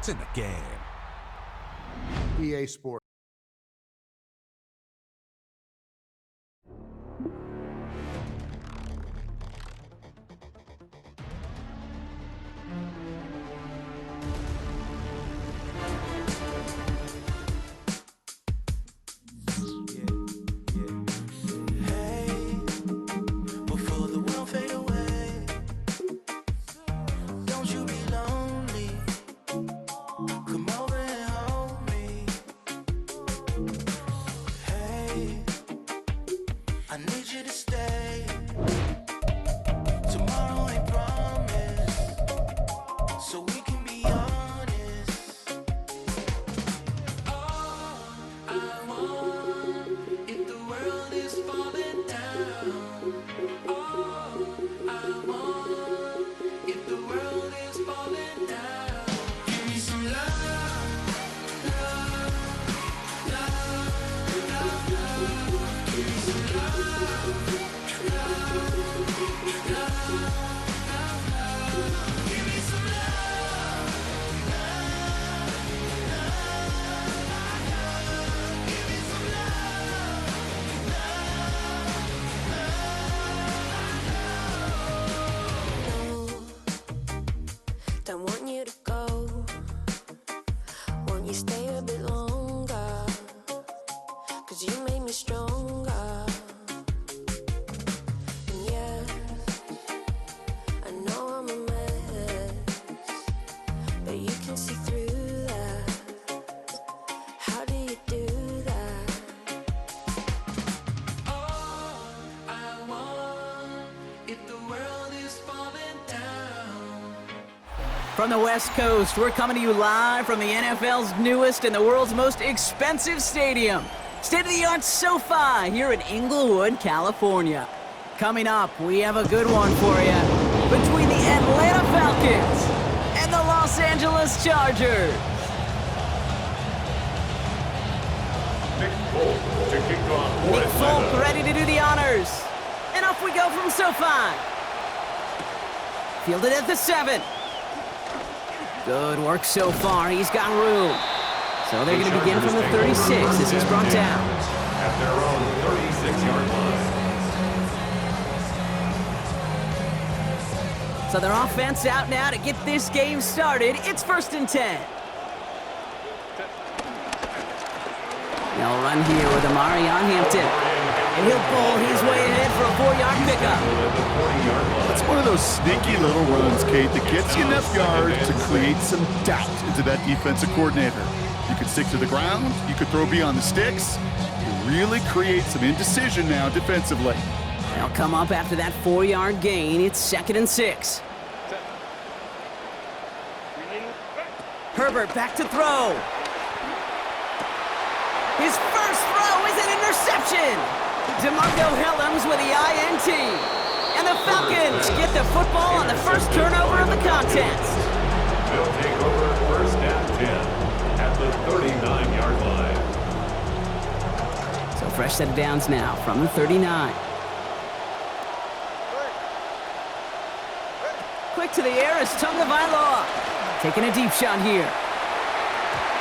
It's in the game. EA Sports. Don't want you to go. Want you stay a bit longer. 'Cause you made me stronger. And yeah, I know I'm a mess, but you can see through that. How do you do that? All I want, if the world is falling down. From the West Coast, we're coming to you live from the NFL's newest and the world's most expensive stadium, state-of-the-art SoFi here in Inglewood, California. Coming up, we have a good one for you between the Atlanta Falcons and the Los Angeles Chargers. Nick Folk to kick off for Nick Folk Atlanta. ready to do the honors. And off we go from SoFi. Fielded at the 7. Good work so far. He's got room. So they're going to begin from the 36 as he's brought down. At their own 36-yard line. So their offense out now to get this game started. It's 1st and 10. They'll run here with Amarion Hampton. And he'll pull his way ahead for a 4-yard pickup. That's one of those sneaky little runs, Kate, that gets you enough yards to create some doubt into that defensive coordinator. You could stick to the ground, you could throw beyond the sticks. You really create some indecision now defensively. They'll come up after that 4-yard gain. It's 2nd and 6. Herbert back to throw. His first throw is an interception. DeMarco Hellams with the INT. And the Falcons get the football on the first turnover of the contest. They'll take over 1st and 10 at the 39-yard line. So fresh set of downs now from the 39. Quick to the air is Tagovailoa. Taking a deep shot here.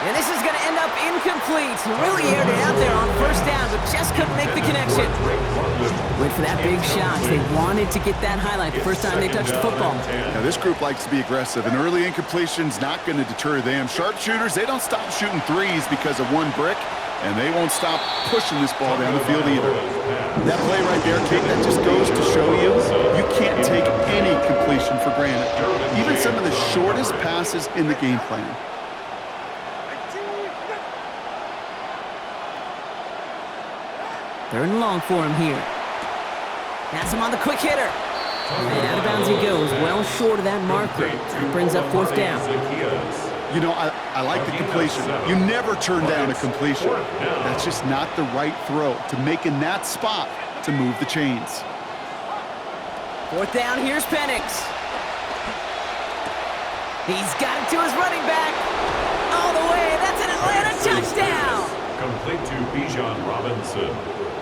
And this is going to end up incomplete. Really aired it out there on 1st down, but just couldn't make the connection. Went for that big shot. They wanted to get that highlight the first time they touched the football. Now, this group likes to be aggressive. An early incompletion's not going to deter them. Sharpshooters, they don't stop shooting threes because of one brick, and they won't stop pushing this ball down the field either. That play right there, Kate, that just goes to show you can't take any completion for granted. Even some of the shortest passes in the game plan. 3rd and long for him here. That's him on the quick hitter. And out of bounds he goes, well short of that marker. That brings up 4th down. You know, I like the completion. You never turn down a completion. That's just not the right throw to make in that spot to move the chains. 4th down, here's Penix. He's got it to his running back. All the way, that's an Atlanta touchdown. complete to Bijan Robinson.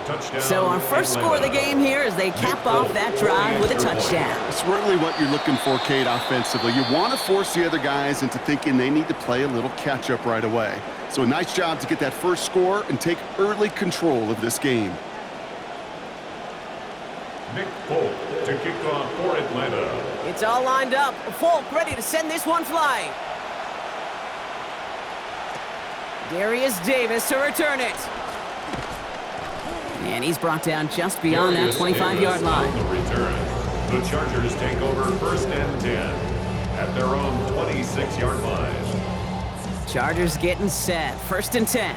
Touchdown. So our first score of the game here as they cap off that drive with a touchdown. It's really what you're looking for, Kate, offensively. You want to force the other guys into thinking they need to play a little catch-up right away. So a nice job to get that first score and take early control of this game. Nick Folk to kick off for Atlanta. It's all lined up. Folk ready to send this one flying. Darius Davis to return it. And he's brought down just beyond that 25-yard line. The return. The Chargers take over 1st and 10 at their own 26-yard line. Chargers getting set. 1st and 10.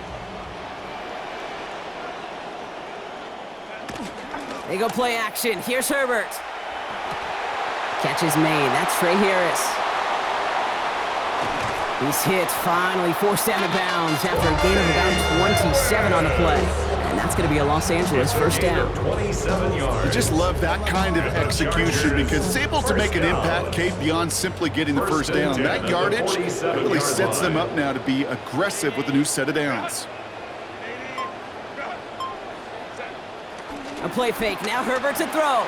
They go play action. Here's Herbert. Catch is made. That's Trey Harris. He's hit, finally forced out of bounds after a gain of about 27 on the play. And that's going to be a Los Angeles first down. 27 yards. I just love that kind of execution because it's able to make an impact, Kate, beyond simply getting the first down. That yardage really sets them up now to be aggressive with a new set of downs. A play fake. Now Herbert to throw.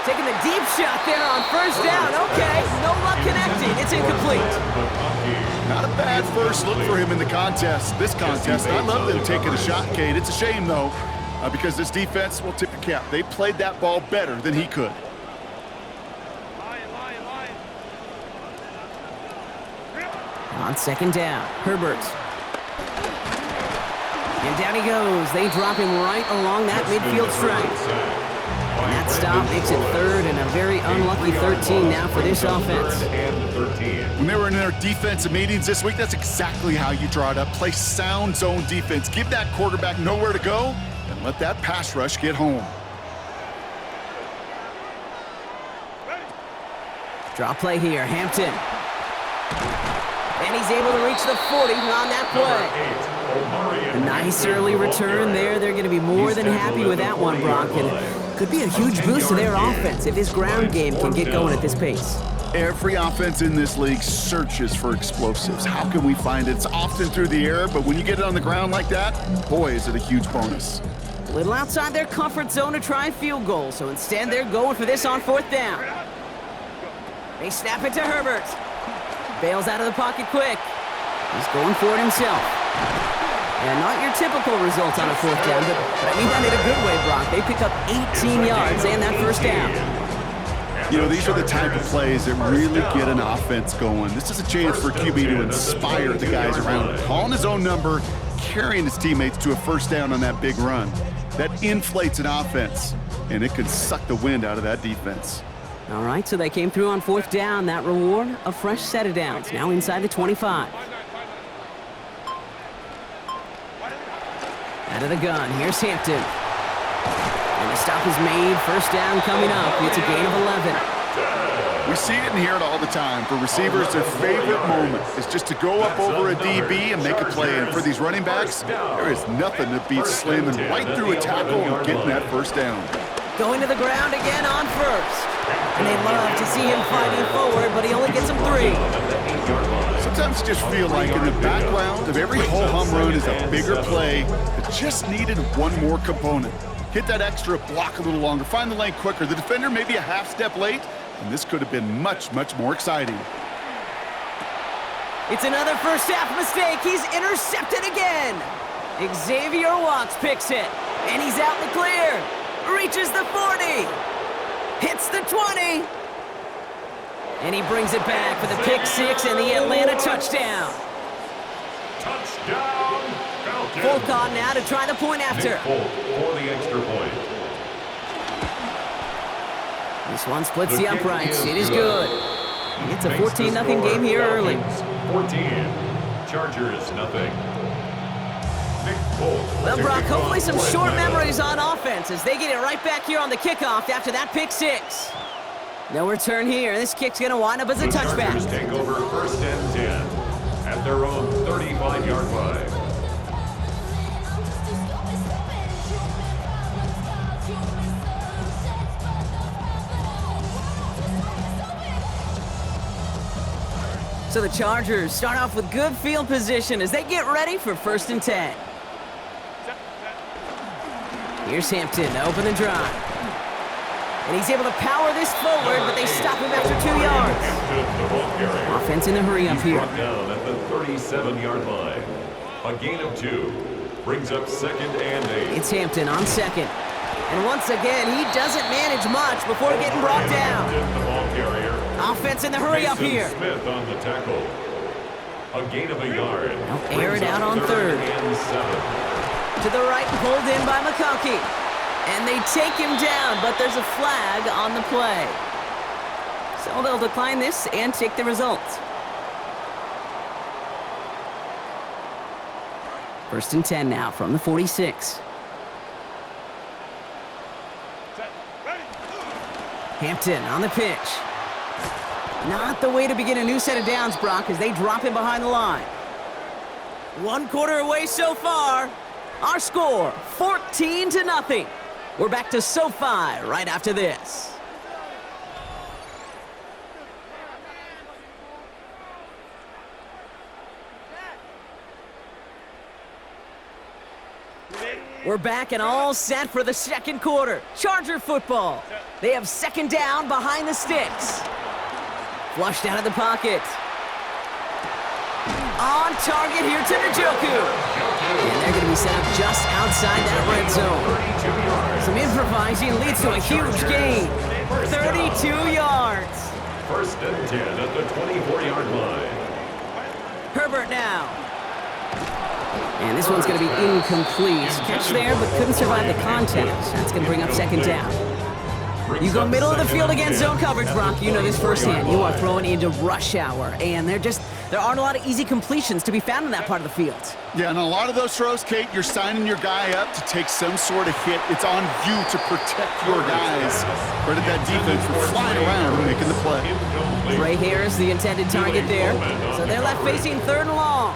Taking the deep shot there on first down. Okay, no luck connecting. It's incomplete. Not a bad first look for him in the contest. This contest, I love them taking a shot, Kate. It's a shame, though, because this defense will tip your cap. They played that ball better than he could. On 2nd down, Herbert. And down he goes. They drop him right along that midfield stripe. And that stop makes it 3rd and a very unlucky 13 now for this offense. When they were in their defensive meetings this week, that's exactly how you draw it up. Play sound zone defense. Give that quarterback nowhere to go and let that pass rush get home. Draw play here, Hampton. And he's able to reach the 40 on that play. A nice early return there. They're going to be more than happy with that one, Brock. And could be a huge boost to their offense if this ground game can get going at this pace. Every offense in this league searches for explosives. How can we find it? It's often through the air, but when you get it on the ground like that, boy, is it a huge bonus. A little outside their comfort zone to try and field goal, so instead they're going for this on 4th down. They snap it to Herbert. Bails out of the pocket quick. He's going for it himself. And not your typical result on a 4th down, but I mean that in a good way, Brock. They pick up 18 yards and that first down. You know, these are the type of plays that really get an offense going. This is a chance for QB to inspire the guys around him. Calling his own number, carrying his teammates to a first down on that big run. That inflates an offense, and it can suck the wind out of that defense. All right, so they came through on 4th down. That reward, a fresh set of downs, now inside the 25. Out of the gun, here's Hampton. And the stop is made, first down coming up. It's a gain of 11. We see it and hear it all the time. For receivers, their favorite moment is just to go up over a DB and make a play. And for these running backs, there is nothing that beats slamming right through a tackle and getting that first down. Going to the ground again on first. And they love to see him fighting forward, but he only gets him 3. Sometimes you just feel like in the background of every ho-hum run is a bigger play that just needed one more component. Hit that extra block a little longer, find the lane quicker. The defender may be a half step late, and this could have been much, much more exciting. It's another first half mistake. He's intercepted again. Xavier Watts picks it, and he's out in the clear. Reaches the 40. Hits the 20. And he brings it back for the pick 6 and the Atlanta touchdown. Touchdown, Falcons. Folk on now to try the point after. Nick Folk for the extra point. This one splits the uprights. It is good. It's a 14-0 game here early. 14. Chargers nothing. Nick Folk. Well, Brock, hopefully some short memories on offense as they get it right back here on the kickoff after that pick 6. No return here. This kick's going to wind up as a touchback. Chargers take over 1st and 10 at their own 35-yard line. So the Chargers start off with good field position as they get ready for 1st and 10. Here's Hampton to open the drive. And he's able to power this forward, but they stop him after 2 yards. Offense in the hurry up here. Down at the 37-yard line. A gain of 2 brings up 2nd and 8. It's Hampton on 2nd. And once again, he doesn't manage much before getting brought down. The ball carrier. Offense in the hurry up here. Smith on the tackle. A gain of 1 yard. They'll air it out on 3rd. And 7. To the right, pulled in by McConkey. And they take him down, but there's a flag on the play. So they'll decline this and take the result. 1st and 10 now from the 46. Hampton on the pitch. Not the way to begin a new set of downs, Brock, as they drop him behind the line. 1 quarter away so far. Our score, 14-0. We're back to SoFi right after this. We're back and all set for the 2nd quarter. Charger football. They have 2nd down behind the sticks. Flushed out of the pocket. On target here to Njoku. And they're going to be set up just outside that red zone. Some improvising leads to a huge gain. 32 yards. 1st and 10 at the 24-yard line. Herbert now. And this one's going to be incomplete. Catch there, but couldn't survive the contact. That's going to bring up 2nd down. You go middle of the field against zone coverage, Brock. You know this firsthand. You are throwing into rush hour, and there aren't a lot of easy completions to be found in that part of the field. Yeah, and a lot of those throws, Kate, you're signing your guy up to take some sort of hit. It's on you to protect your guys. Credit that defense for flying around and making the play. Bray Harris, the intended target there. So they're left facing 3rd and long.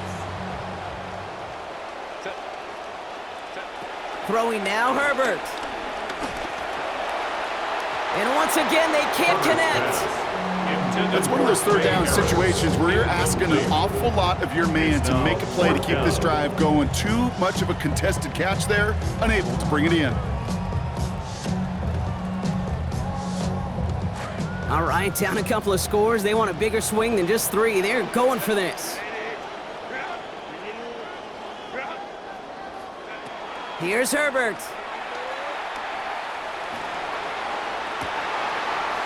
Throwing now, Herbert. And once again, they can't connect. That's one of those 3rd down situations where you're asking an awful lot of your man to make a play to keep this drive going. Too much of a contested catch there, unable to bring it in. All right, down a couple of scores. They want a bigger swing than just 3. They're going for this. Here's Herbert.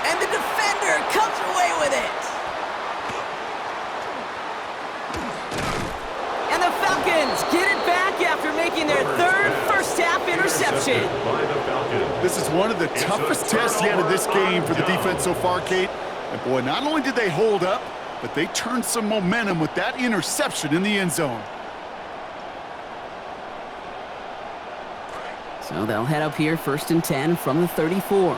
And the defender comes away with it. And the Falcons get it back after making their 3rd first-half interception. This is one of the toughest tests yet of this game for the defense so far, Kate. And boy, not only did they hold up, but they turned some momentum with that interception in the end zone. So they'll head up here, 1st and 10 from the 34.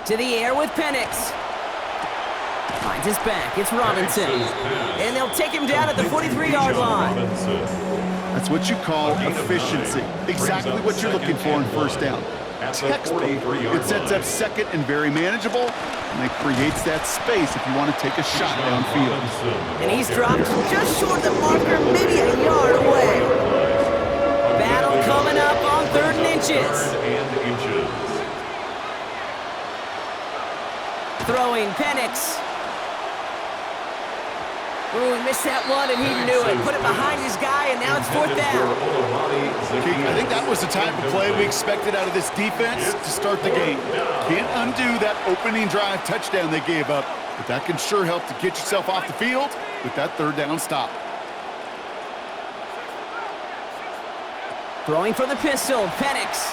To the air with Penix. Finds his back. It's Robinson. And they'll take him down at the 43-yard line. That's what you call efficiency. Exactly what you're looking for in 1st down. Textbook. It sets up 2nd and very manageable, and it creates that space if you want to take a shot downfield. And he's dropped just short of the marker, maybe a yard away. Battle coming up on 3rd and inches. Throwing Penix. Ooh, he missed that one, and he knew it. Put it behind his guy, and now it's 4th down. I think that was the type of play we expected out of this defense to start the game. Can't undo that opening drive touchdown they gave up, but that can sure help to get yourself off the field with that 3rd down stop. Throwing for the pistol, Penix.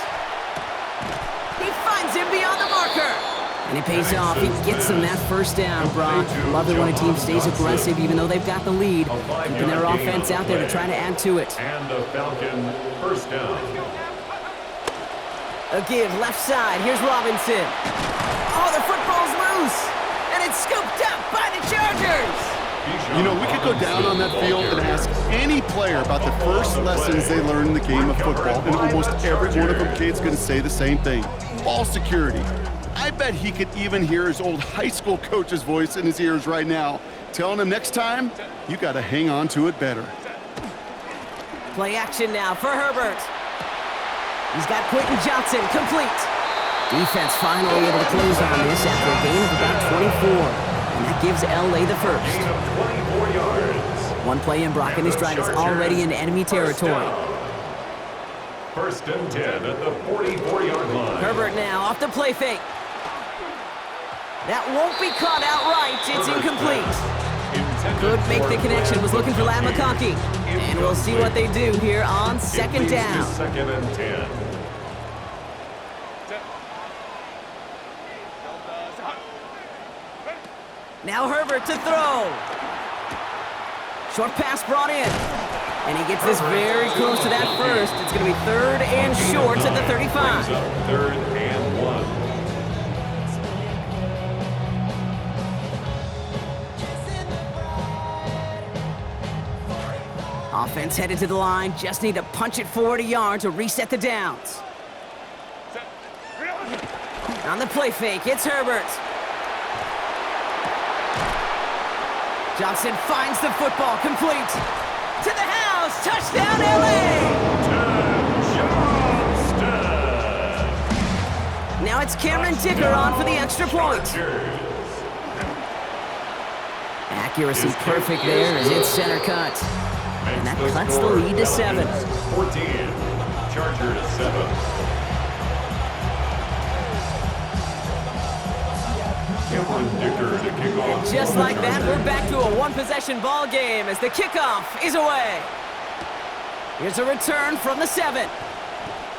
He finds him beyond the marker. And it pays off. He gets them that 1st down, Brock. Love it when a team stays aggressive even though they've got the lead. Keeping their offense out there to try to add to it. And the Falcon 1st down. A give left side. Here's Robinson. Oh, the football's loose. And it's scooped up by the Chargers. You know, we could go down on that field and ask any player about the first lessons they learned in the game of football, and almost every one of them kids going to say the same thing: ball security. I bet he could even hear his old high school coach's voice in his ears right now, telling him next time, you got to hang on to it better. Play action now for Herbert. He's got Quentin Johnson complete. Defense finally able to close on this after a gain of about 24. And that gives LA the first. Gain of 24 yards. One play in, Brock, and his drive is already in enemy territory. First and 10 at the 44-yard line. Herbert now off the play fake. That won't be caught outright. It's incomplete. Could make the connection. Was looking for Ladd McConkey. And we'll see what they do here on second down. Second and 10. Now Herbert to throw. Short pass brought in. And he gets this very close to that first. It's going to be third and short at the 35. Third and 1. Offense headed to the line. Just need to punch it forward a yard to reset the downs. On the play fake, it's Herbert. Johnson finds the football, complete. To the house, touchdown LA! Now it's Cameron Dicker on for the extra point. Accuracy perfect there as it's center cut. And that cuts the lead to 7. 14. Chargers 7. Cameron Dicker to kick off. Just like that, we're back to a one-possession ball game as the kickoff is away. Here's a return from the 7.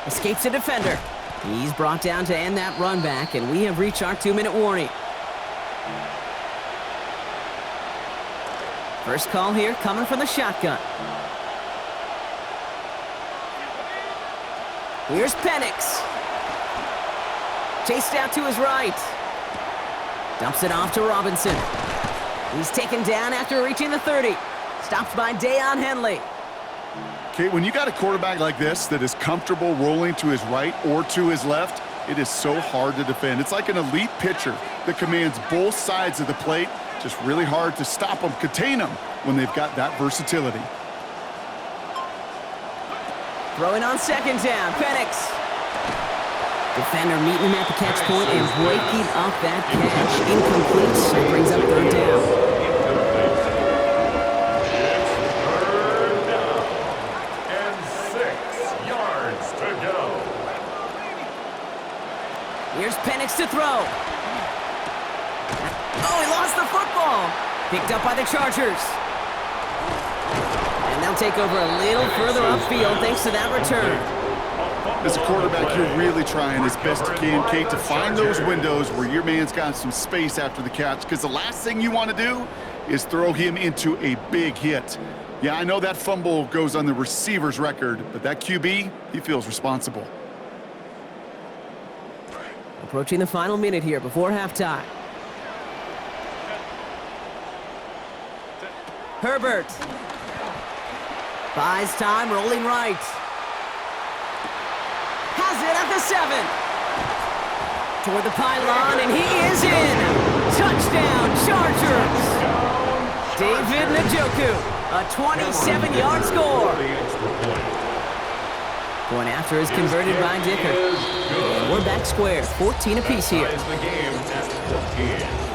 Escapes a defender. He's brought down to end that run back, and we have reached our 2-minute warning. First call here coming from the shotgun. Here's Penix. Chased out to his right. Dumps it off to Robinson. He's taken down after reaching the 30. Stopped by Deion Henley. Okay, when you got a quarterback like this that is comfortable rolling to his right or to his left, it is so hard to defend. It's like an elite pitcher that commands both sides of the plate. Just really hard to stop them, contain them when they've got that versatility. Throwing on second down, Penix. Defender meeting him at the catch point and breaking up that catch. Incomplete, so it brings up third down. Third down. And 6 yards to go. Here's Penix to throw. Oh, he lost the football. Picked up by the Chargers. And they'll take over a little further upfield thanks to that return. As a quarterback, you're really trying as best you can, Kate, to find those windows where your man's got some space after the catch, because the last thing you want to do is throw him into a big hit. Yeah, I know that fumble goes on the receiver's record, but that QB, he feels responsible. Approaching the final minute here before halftime. Herbert. Buys time, rolling right. Has it at the 7. Toward the pylon, and he is in. Touchdown, Chargers. David Njoku, a 27-yard score. Point after is converted by Dicker. And we're back square, 14 apiece here. Ties the game at 14.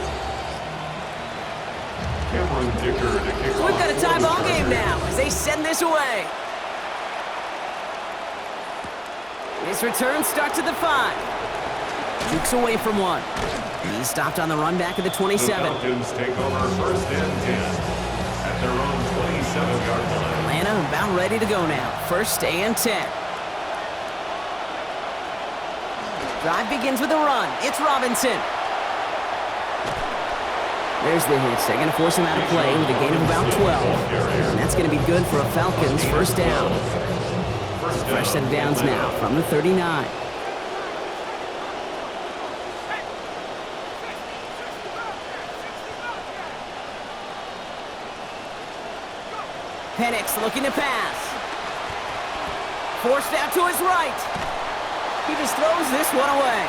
Cameron Dicker to kick So we've got a off. tie ball game now as they send this away. This return starts at the 5. Jukes away from one. He's stopped on the run back at the 27. The Falcons take over first and 10 at their own 27-yard line. Atlanta about ready to go now. First and 10. Drive begins with a run. It's Robinson. There's the hit. They're going to force him out of play with a gain of about 12. And that's going to be good for a Falcons first down. Fresh set of downs now from the 39. Penix looking to pass. Forced out to his right. He just throws this one away.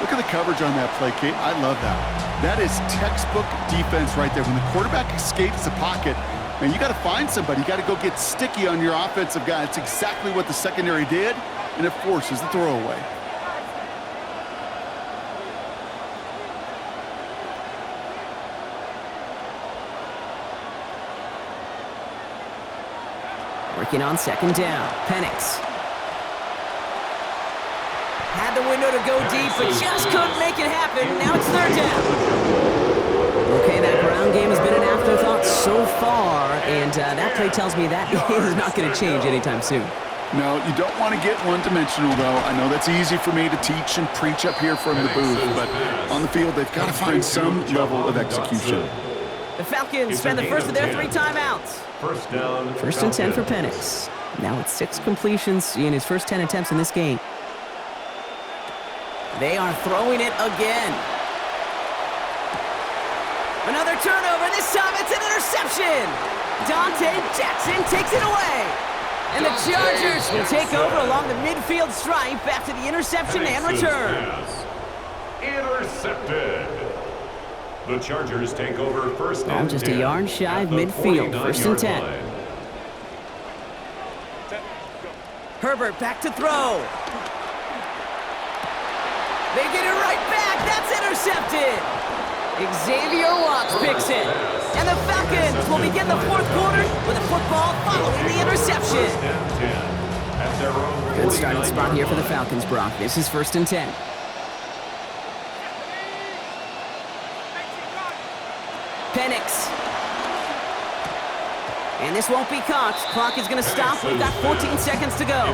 Look at the coverage on that play, Kate. I love that. That is textbook defense right there. When the quarterback escapes the pocket, man, you got to find somebody. You got to go get sticky on your offensive guy. It's exactly what the secondary did, and it forces the throwaway. Working on second down. Penix. Had the window to go deep, but just couldn't make it happen. Now it's third down. Okay, that ground game has been an afterthought so far, and that play tells me that is not going to change anytime soon. No, you don't want to get one-dimensional, though. I know that's easy for me to teach and preach up here from the booth, but on the field, they've got to find some level of execution. The Falcons spend the first of their 3 timeouts. First down. First and 10 for Penix. Now it's 6 completions in his first 10 attempts in this game. They are throwing it again. Another turnover. This time it's an interception. Dante Jackson takes it away. And the Chargers will take over along the midfield stripe after the interception and return. Intercepted. The Chargers take over first and 10. Just a yard shy of midfield. First and 10. Herbert back to throw. They get it right back. That's intercepted. Xavier Watts picks it. And the Falcons will begin the fourth quarter with a football following the interception. Good starting spot here for the Falcons, Brock. This is first and 10. Penix. And this won't be caught. Clock is going to stop. We've got 14 seconds to go.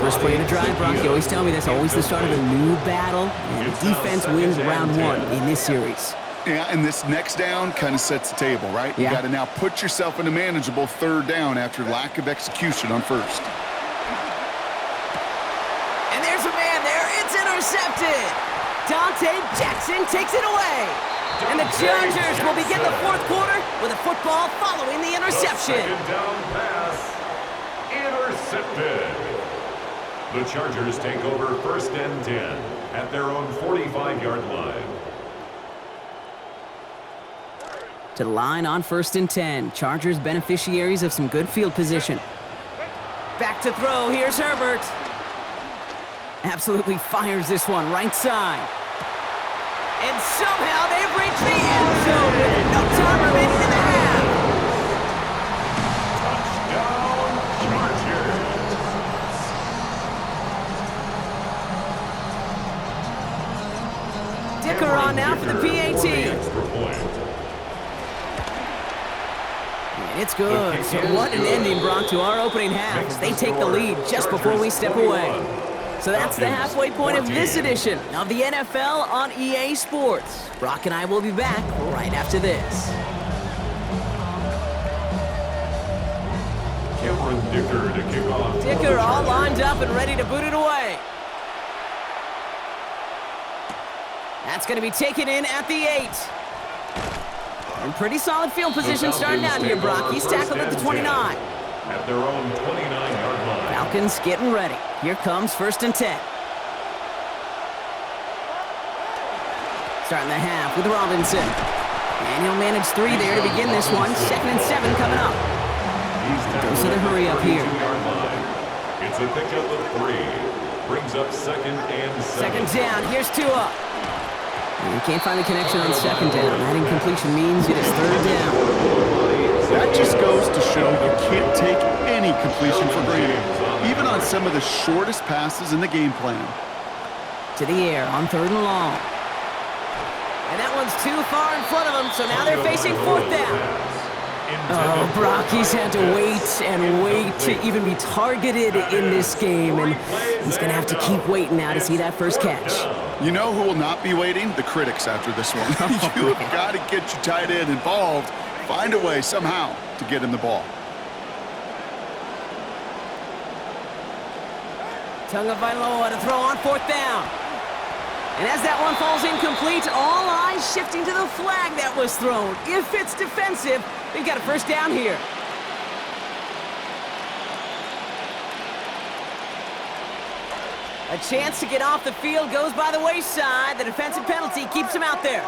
First play of the drive, Brock. You always tell me that's always the start of a new battle. And the defense wins round 1 in this series. Yeah, and this next down kind of sets the table, right? Yeah. You got to now put yourself in a manageable third down after lack of execution on first. And there's a man there. It's intercepted. Dante Jackson takes it away. And the Chargers will begin the fourth quarter with a football following the interception. Second down pass. Intercepted. The Chargers take over first and 10 at their own 45-yard line. To the line on first and 10. Chargers beneficiaries of some good field position. Back to throw. Here's Herbert. Absolutely fires this one right side. And somehow they've reached the end zone with no time remaining in the half. Touchdown, Chargers. Dicker on now for the PAT. And it's good. So what an ending, Brock, to our opening half as they take the lead just before we step away. So that's the halfway point of this edition of the NFL on EA Sports. Brock and I will be back right after this. Cameron Dicker to kick off. Dicker all lined up and ready to boot it away. That's going to be taken in at the 8. And pretty solid field position starting out here, Brock. He's tackled at the 29. At their own 29-yard line. Falcons getting ready. Here comes first and 10. Starting the half with Robinson. And he'll manage 3 there to begin this one. Second and 7 coming up. Goes to the hurry up here. It's a pickup of 3. Brings up second and 7. Second down. Here's Tua. And you can't find the connection on second down. That incompletion means it is third down. That just goes to show you can't take any completion for granted, even on some of the shortest passes in the game plan. To the air on third and long. And that one's too far in front of them, so now they're facing fourth down. Oh, Brock, he's had to wait and wait to even be targeted in this game, and he's going to have to keep waiting now to see that first catch. You know who will not be waiting? The critics after this one. You've got to get your tight end involved. Find a way somehow to get him the ball. Tagovailoa to throw on fourth down. And as that one falls incomplete, all eyes shifting to the flag that was thrown. If it's defensive, they've got a first down here. A chance to get off the field goes by the wayside. The defensive penalty keeps him out there.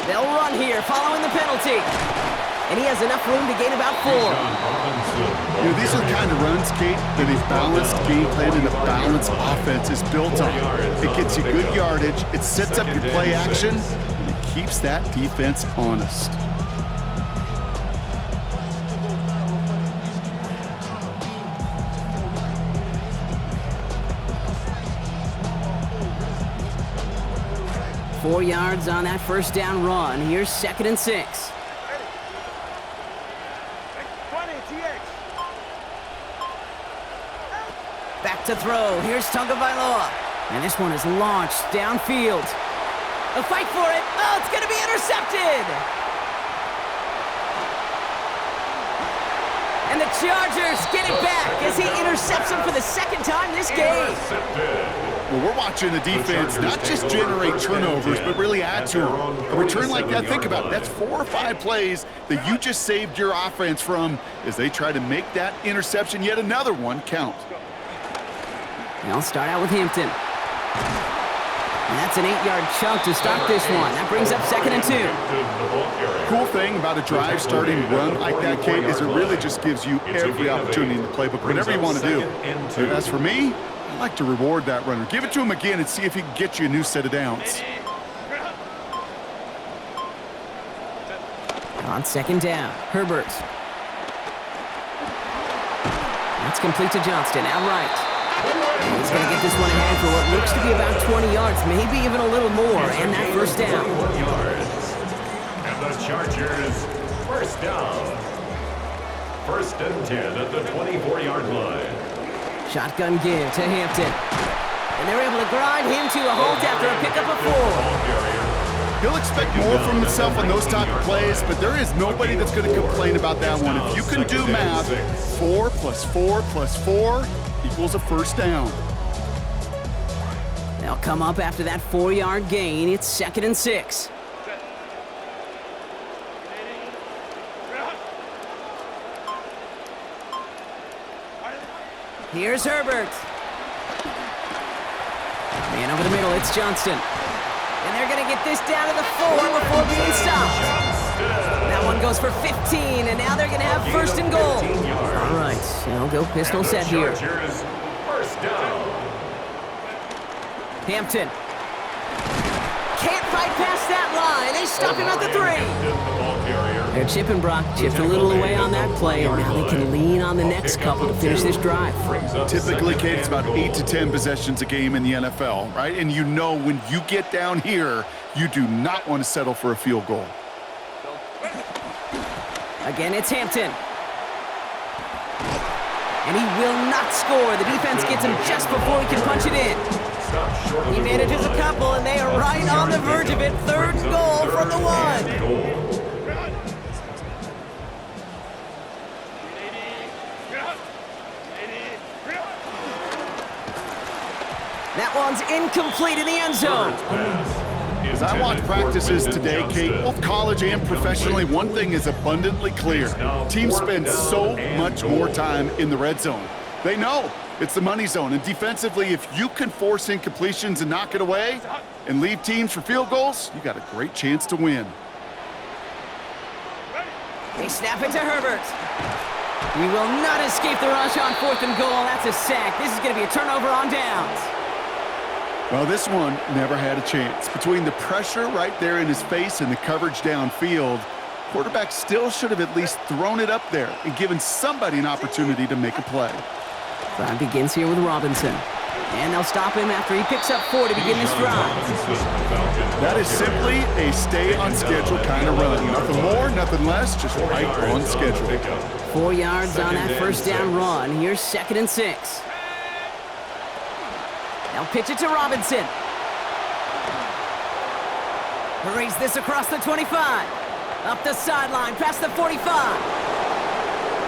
They'll run here following the penalty. And he has enough room to gain about 4. You know, these are the kind of runs, Kate, that a balanced game plan and a balanced offense is built on. It gets you good yardage, it sets up your play action, and it keeps that defense honest. Four yards on that first down run. Here's 2nd and 6. Back to throw. Here's Tagovailoa. And this one is launched downfield. A fight for it. Oh, it's going to be intercepted. And the Chargers get it back as he intercepts him for the 2nd time this game. Well, we're watching the defense not just generate turnovers, but really add to them. A return like that, think about it. That's 4 or 5 plays that you just saved your offense from as they try to make that interception, yet another one, count. And I'll start out with Hampton. And that's an 8-yard chunk to start this one. That brings up 2nd and 2. Cool thing about a drive starting run like that, Kate, is it really just gives you every opportunity in the playbook, whatever you want to do. As for me, I like to reward that runner. Give it to him again and see if he can get you a new set of downs. On 2nd down, Herbert. That's complete to Johnston, outright. And he's going to get this one ahead for what looks to be about 20 yards, maybe even a little more, and that first down. And the Chargers, first down. 1st and 10 at the 24-yard line. Shotgun give to Hampton. And they're able to grind him to a halt after a pickup of 4. He'll expect more from himself on those type of plays, but there is nobody that's going to complain about that one. If you can do math, 4 plus 4 plus 4 equals a first down. They'll come up after that 4-yard gain. It's 2nd and 6. Here's Herbert. Man over the middle, it's Johnston. And they're going to get this down to the 4 before being stopped. That one goes for 15, and now they're going to have 1st and goal. All right, they'll go pistol set here. First down. Hampton. Can't fight past that line. They stop him at the 3. They're chipping Brock. Chipped a little away on that play, and now they can lean on the next couple to finish this drive. Typically, Kate, it's about 8 to 10 possessions a game in the NFL, right? And you know when you get down here, you do not want to settle for a field goal. Again, it's Hampton. And he will not score. The defense gets him just before he can punch it in. He manages a couple, and they are right on the verge of it. 3rd and goal from the 1. That one's incomplete in the end zone. As I watch practices today, Kate, both college and professionally, one thing is abundantly clear. Teams spend so much more time in the red zone. They know it's the money zone. And defensively, if you can force incompletions and knock it away and leave teams for field goals, you got a great chance to win. They snap it to Herbert. He will not escape the rush on 4th and goal. That's a sack. This is going to be a turnover on downs. Well, this one never had a chance. Between the pressure right there in his face and the coverage downfield, quarterback still should have at least thrown it up there and given somebody an opportunity to make a play. Drive begins here with Robinson. And they'll stop him after he picks up 4 to begin this drive. That is simply a stay-on-schedule kind of run. Nothing more, nothing less, just right on schedule. 4 yards on that first down run. Here's 2nd and 6. They'll pitch it to Robinson. Hurries this across the 25. Up the sideline, past the 45.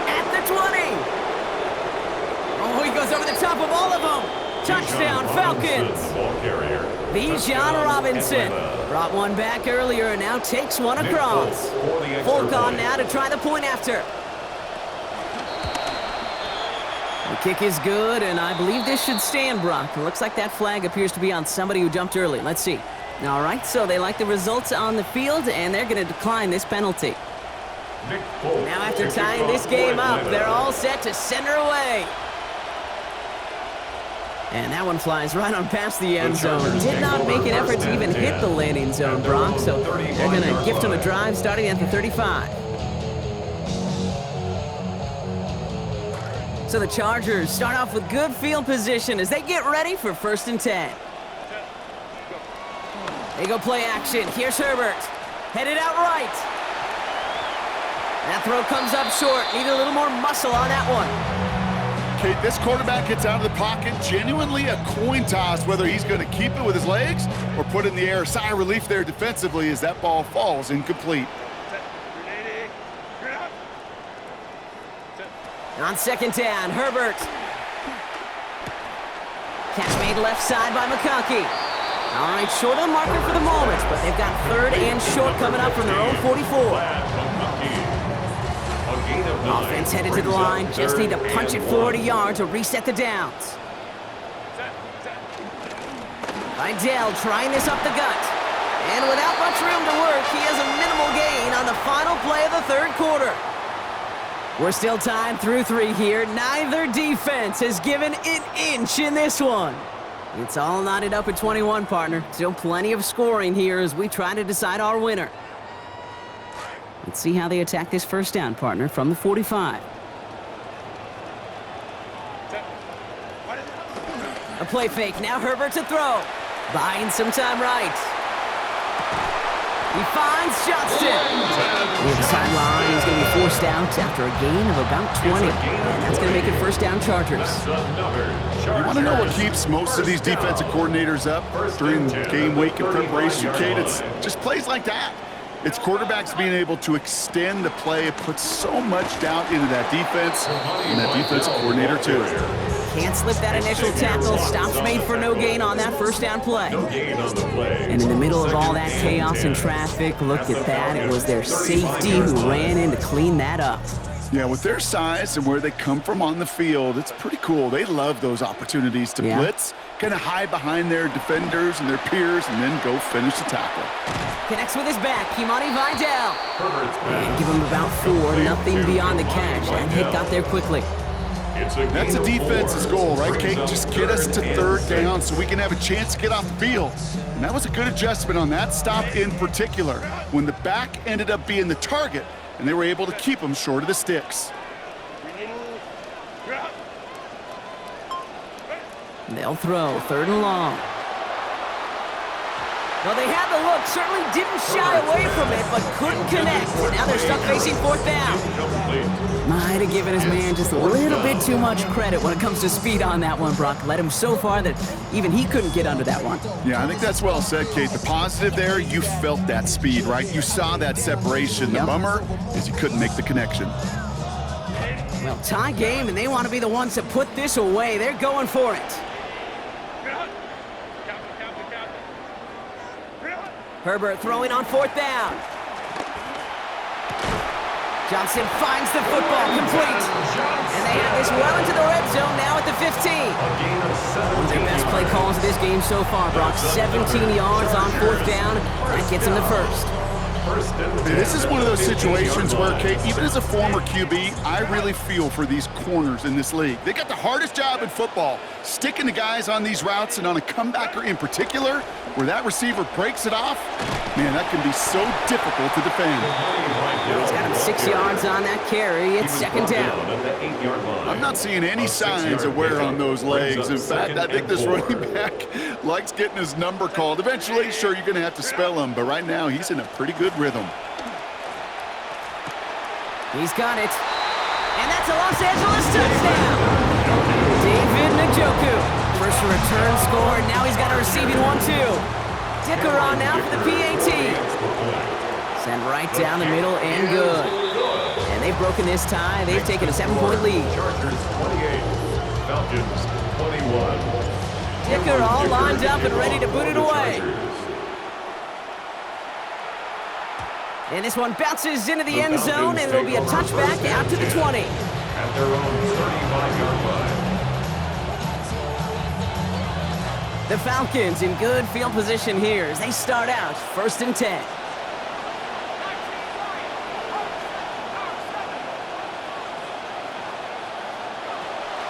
At the 20. Oh, he goes over the top of all of them. Touchdown, Falcons. Bijan Robinson brought one back earlier and now takes one across. Folk on now to try the point after. Kick is good, and I believe this should stand, Brock. It looks like that flag appears to be on somebody who jumped early. Let's see. All right, so they like the results on the field, and they're going to decline this penalty. Now after tying this game up, they're all set to send her away. And that one flies right on past the end zone. Did not make an effort to even hit the landing zone, Brock, so they're going to gift him a drive starting at the 35. So the Chargers start off with good field position as they get ready for 1st and 10. They go play action. Here's Herbert. Headed out right. That throw comes up short. Need a little more muscle on that one. Kate, this quarterback gets out of the pocket. Genuinely a coin toss whether he's going to keep it with his legs or put it in the air. Sigh of relief there defensively as that ball falls incomplete. On 2nd down, Herbert. Catch made left side by McConkey. All right, short of the marker for the moment, but they've got 3rd and short coming up from their own 44. Offense headed to the line. Just need to punch it 40 yards to reset the downs. Vidal trying this up the gut. And without much room to work, he has a minimal gain on the final play of the 3rd quarter. We're still tied through 3 here. Neither defense has given an inch in this one. It's all knotted up at 21, partner. Still plenty of scoring here as we try to decide our winner. Let's see how they attack this 1st down, partner, from the 45. A play fake. Now Herbert to throw. Buying some time right. He finds Johnston. Near the sideline, he's going to be forced out after a gain of about 20. And that's going to make it 1st down Chargers. You want to know what keeps most of these defensive coordinators up during game week and preparation, Kate? It's just plays like that. It's quarterbacks being able to extend the play. It puts so much doubt into that defense and that defensive coordinator, too. Can't slip that initial tackle. Stops made for no gain on that 1st down play. And in the middle of all that chaos and traffic, look at that. It was their safety who ran in to clean that up. Yeah, with their size and where they come from on the field, it's pretty cool. They love those opportunities to blitz, kind of hide behind their defenders and their peers, and then go finish the tackle. Connects with his back, Kimani Vidal. And give him about 4, nothing beyond the catch. That hit got there quickly. That's a defense's goal, right, Kate? Just get us to 3rd down so we can have a chance to get off the field. And that was a good adjustment on that stop in particular, when the back ended up being the target, and they were able to keep him short of the sticks. They'll throw 3rd and long. Well, they had the look, certainly didn't shy away from it, but couldn't connect. And now they're stuck facing 4th down. Might have given his man just a little bit too much credit when it comes to speed on that one, Brock. Led him so far that even he couldn't get under that one. Yeah, I think that's well said, Kate. The positive there, you felt that speed, right? You saw that separation. The bummer is you couldn't make the connection. Well, tie game, and they want to be the ones to put this away. They're going for it. Herbert throwing on 4th down. Johnson finds the football complete. And they have this well into the red zone now at the 15. One of their best play calls of this game so far, Brock. 17 yards on 4th down. That gets him the 1st. This is one of those situations where, Kate, even as a former QB, I really feel for these corners in this league. They got the hardest job in football, sticking the guys on these routes, and on a comebacker in particular, where that receiver breaks it off, man, that can be so difficult to defend. He's got him 6 yards on that carry. It's 2nd down. I'm not seeing any signs of wear on those legs. In fact, I think this running back likes getting his number called. Eventually, sure, you're going to have to spell him, but right now he's in a pretty good rhythm. He's got it. And that's a Los Angeles touchdown. David Njoku. First return score. Now he's got a receiving one, too. Dicker on now for the PAT. Sent right down the middle and good. And they've broken this tie. They've taken a 7-point lead. Chargers 28, Falcons 21. Dicker all lined up and ready to boot it away. And this one bounces into the end zone, and it'll be a touchback out to the 20. At their own 35-yard line. The Falcons in good field position here as they start out 1st and 10.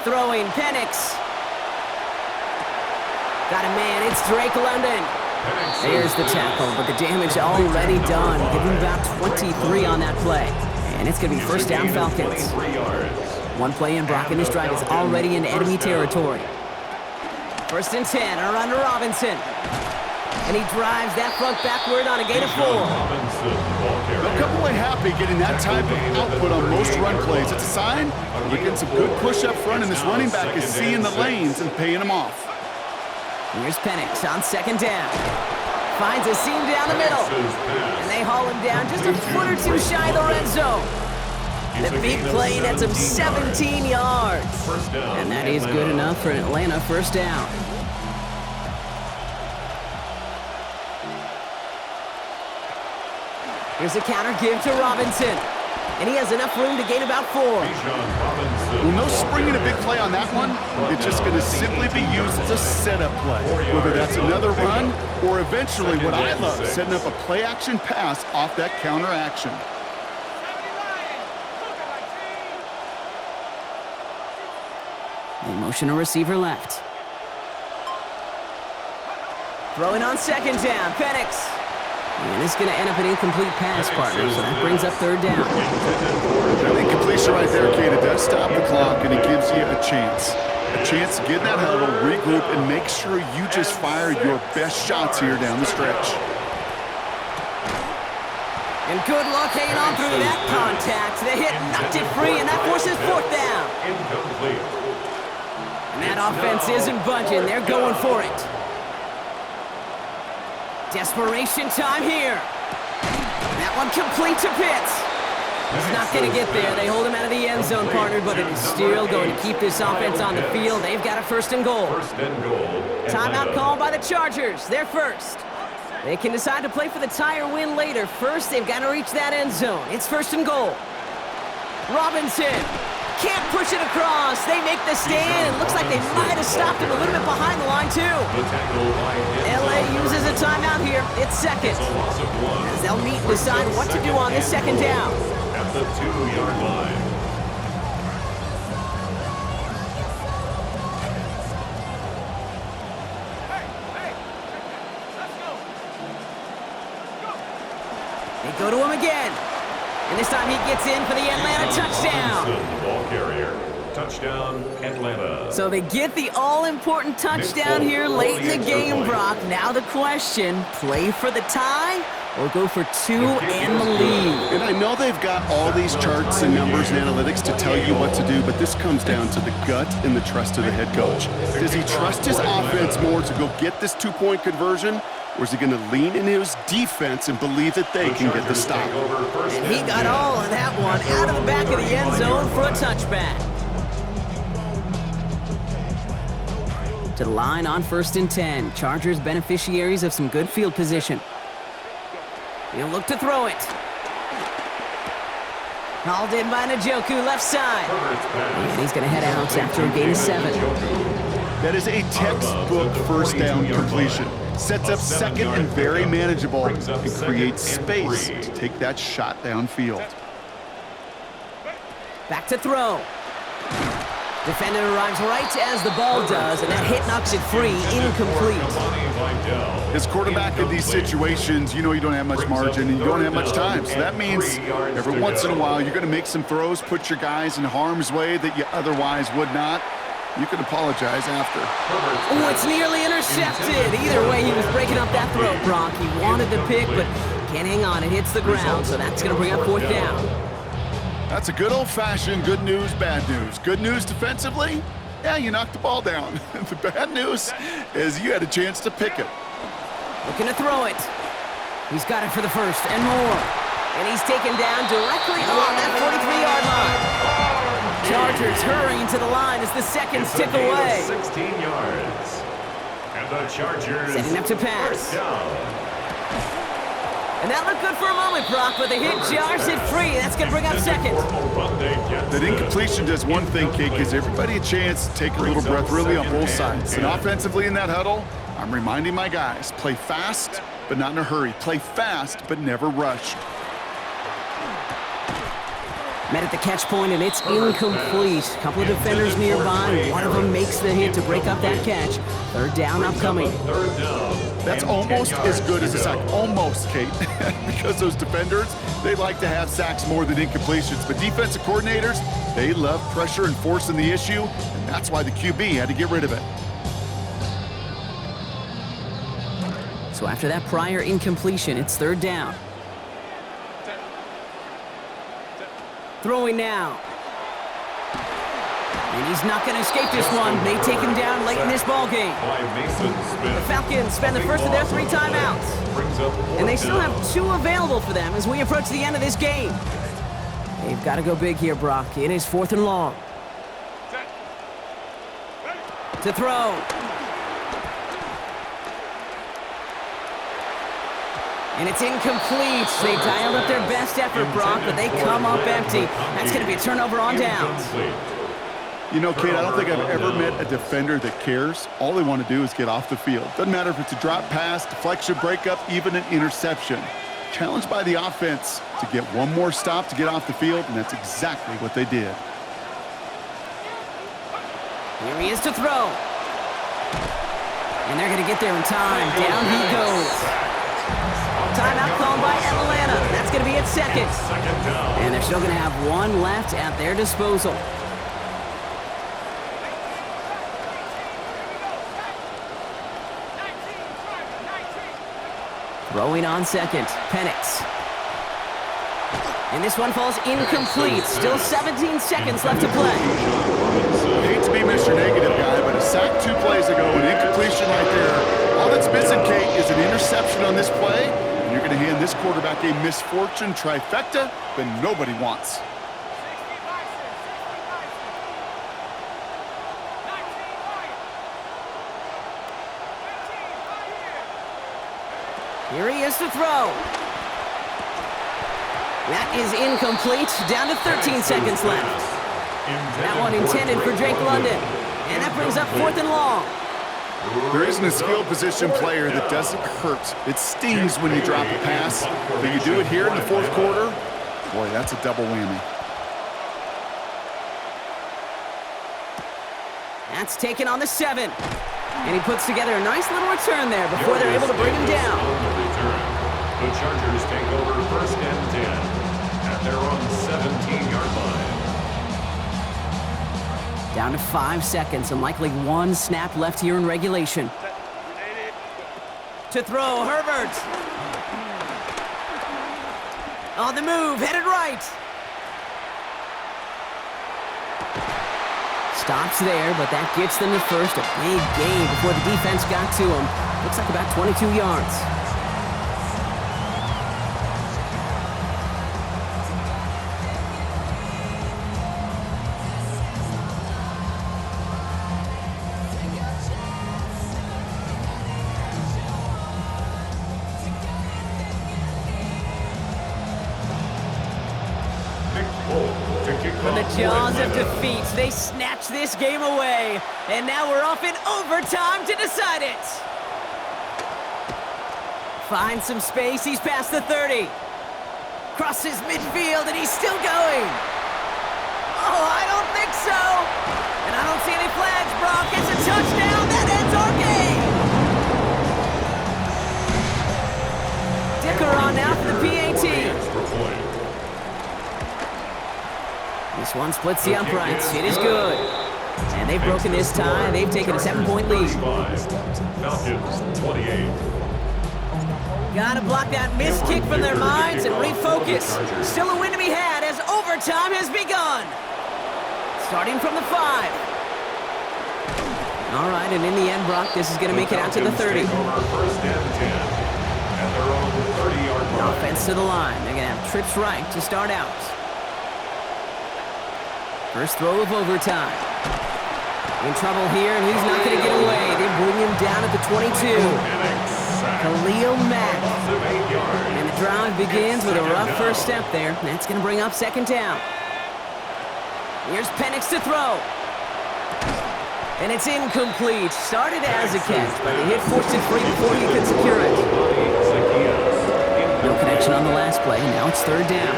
Throwing Penix. Got a man, it's Drake London. There's the tackle, but the damage already done. Give him about 23 on that play. And it's going to be first down Falcons. One play in, Brock, and his drive is already in enemy territory. 1st and 10, around to Robinson. And he drives that front backward on a gain of 4. They'll come away happy getting that type of output on most run plays. It's a sign you're getting some good push up front, and this running back is seeing the lanes and paying them off. Here's Penix on 2nd down. Finds a seam down the middle. And they haul him down just a foot or two shy of the red zone. The big play nets him 17 yards. And that is good enough for an Atlanta first down. Here's a counter give to Robinson. And he has enough room to gain about 4. Well, no springing a big play on that one. It's just going to simply be used as a setup play. Whether that's another run or eventually what I love, setting up a play-action pass off that counter action. They motion a receiver left. Throwing on 2nd down, Penix. And this is going to end up an incomplete pass, partner, so that brings up 3rd down. That incompletion right there, Kate, it does stop the clock, and it gives you a chance. A chance to get in that huddle, regroup, and make sure you just fire your best shots here down the stretch. And good luck hanging on through that contact. The hit knocked it free, and that forces 4th down. Incomplete. And that offense isn't budging. They're going for it. Desperation time here. That one complete to Pitts. He's not going to get there. They hold him out of the end zone, partner, but it is still going to keep this offense on the field. They've got a 1st and goal. Timeout called by the Chargers. They're first. They can decide to play for the tie or win later. First, they've got to reach that end zone. It's 1st and goal. Robinson can't push it across. They make the stand. Looks like they might have stopped him a little bit behind the line, too. LA uses a timeout here. It's 2nd. As they'll meet and decide what to do on this 2nd down. At the 2-yard line. They go to him again. And this time he gets in for the Atlanta touchdown. The ball carrier. Touchdown, Atlanta. So they get the all-important touchdown here late in the game, Brock. Now the question, play for the tie or go for 2 and the lead? And I know they've got all these charts and numbers and analytics to tell you what to do, but this comes down to the gut and the trust of the head coach. Does he trust his offense more to go get this 2-point conversion, or is he going to lean into his defense and believe that they can get the stop? And he got all of that one out of the back of the end zone for a touchback. To the line on 1st and 10. Chargers beneficiaries of some good field position. He'll look to throw it. Hauled in by Njoku, left side. And he's going to head out after a gain of 7. That is a textbook first down completion. Sets up 2nd and very manageable and creates space to take that shot downfield. Back to throw. Defender arrives right as the ball does, and that hit knocks it free, incomplete. As quarterback in these situations, you know you don't have much margin and you don't have much time. So that means every once in a while you're going to make some throws, put your guys in harm's way that you otherwise would not. You can apologize after. Oh, it's nearly intercepted. Either way, he was breaking up that throw, Brock. He wanted the pick, but can't hang on. It hits the ground, so that's going to bring up 4th down. That's a good old-fashioned good news, bad news. Good news defensively? Yeah, you knocked the ball down. The bad news is you had a chance to pick it. Looking to throw it. He's got it for the 1st and more. And he's taken down directly on that 43-yard line. Chargers hurrying to the line as the seconds tick away. 16 yards. And the Chargers setting up to pass. And that looked good for a moment, Brock, but the hit jars it free. That's going to bring up 2nd. That incompletion does one thing, Kate, gives everybody a chance to take a little breath really on both sides. And offensively in that huddle, I'm reminding my guys, play fast, but not in a hurry. Play fast, but never rushed. Met at the catch point, and it's incomplete. A couple of defenders nearby. One of them makes the hit to break up that catch. Third down upcoming. That's almost as good as a sack. Almost, Kate. Because those defenders, they like to have sacks more than incompletions. But defensive coordinators, they love pressure and forcing the issue, and that's why the QB had to get rid of it. So after that prior incompletion, it's third down. Throwing now. And he's not going to escape this one. They take him down late in this ballgame. The Falcons spend the first of their 3 timeouts. And they still have 2 available for them as we approach the end of this game. They've got to go big here, Brock. It is 4th and long. To throw. And it's incomplete. They dialed up their best effort, Brock, but they come up empty. That's going to be a turnover on downs. You know, Kate, I don't think I've ever met a defender that cares. All they want to do is get off the field. Doesn't matter if it's a drop pass, deflection, breakup, even an interception. Challenged by the offense to get one more stop to get off the field, and that's exactly what they did. Here he is to throw. And they're going to get there in time. Down he goes. Timeout called by Atlanta. That's going to be its second. And they're still going to have 1 left at their disposal. Throwing on second, Penix. And this one falls incomplete. Still 17 seconds left to play. I hate to be Mr. Negative guy, but a sack 2 plays ago, an incompletion right there. All that's missing, Kate, is an interception on this play. And you're going to hand this quarterback a misfortune trifecta that nobody wants. Here he is to throw. That is incomplete. Down to 13 seconds left. That one intended for Drake London. And that brings up 4th and long. There isn't a skilled position player that doesn't hurt. It stings when you drop a pass, but you do it here in the 4th quarter. Boy, that's a double whammy. That's taken on the 7. And he puts together a nice little return there before they're able to bring him down. The Chargers take over 1st and 10 at their own 17-yard line. Down to 5 seconds and likely 1 snap left here in regulation. To throw, Herbert. On the move, headed right. Stops there, but that gets them to first. A big gain before the defense got to him. Looks like about 22 yards. From the jaws of defeat, they snatch this game away. And now we're off in overtime to decide it. Finds some space, he's past the 30. Crosses midfield, and he's still going. Oh, I don't think so. And I don't see any flags, Brock. It's a touchdown. That ends our game. Dicker on now for the PAT. This one splits the uprights. It is good. And they've broken this tie. They've taken a 7-point lead. Falcons 28. Gotta block that missed kick from their minds and refocus. Still a win to be had as overtime has begun. Starting from the 5. All right, and in the end, Brock, this is going to make it out to the 30. 1st and 10 at their own 30-yard line. Offense to the line. They're going to have trips right to start out. First throw of overtime. In trouble here, and he's not going to get away. They bring him down at the 22. Khalil Mack. And the drive begins with a rough first step there. That's going to bring up 2nd down. Here's Penix to throw. And it's incomplete. Started as a catch, but the hit forced it free before he could secure it. No connection on the last play. Now it's third down.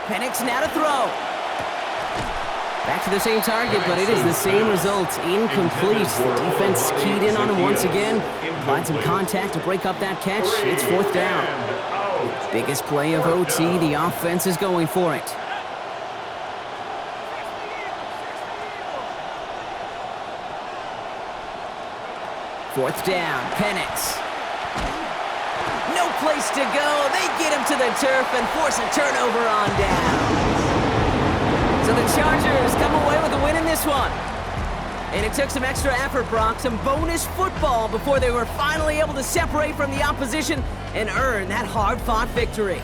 Penix now to throw. Back to the same target, but it is the same result. Incomplete. The defense keyed in on him once again. Applied some contact to break up that catch. It's fourth down. Biggest play of OT. The offense is going for it. Fourth down, Penix. No place to go. They get him to the turf and force a turnover on down. So the Chargers come away with a win in this one. And it took some extra effort, Brock, some bonus football before they were finally able to separate from the opposition and earn that hard-fought victory.